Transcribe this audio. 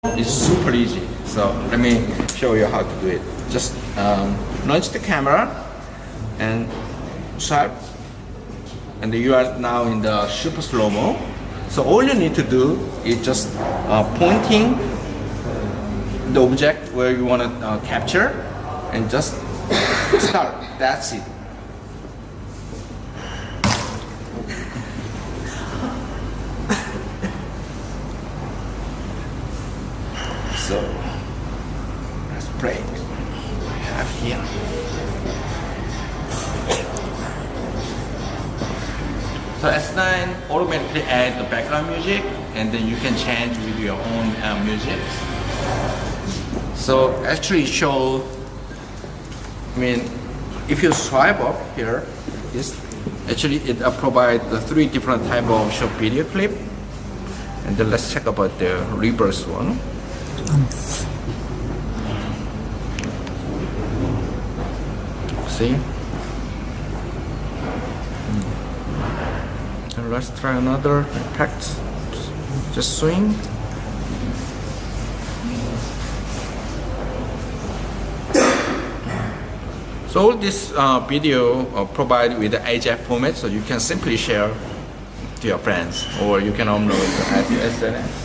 It's super easy. So let me show you how to do it. Just launch the camera and swipe, and you are now in the super slow-mo. So all you need to do is just pointing the object where you want to capture and just start. That's it. So let's play. I have here. So S9 automatically add the background music, and then you can change with your own music. So actually show, if you swipe up here, it provides the 3 different type of short video clip. And then let's check about the reverse one. See? And let's try another effect. Just swing. So all this video provided with the AJAF format, so you can simply share to your friends, or you can upload it as SNS.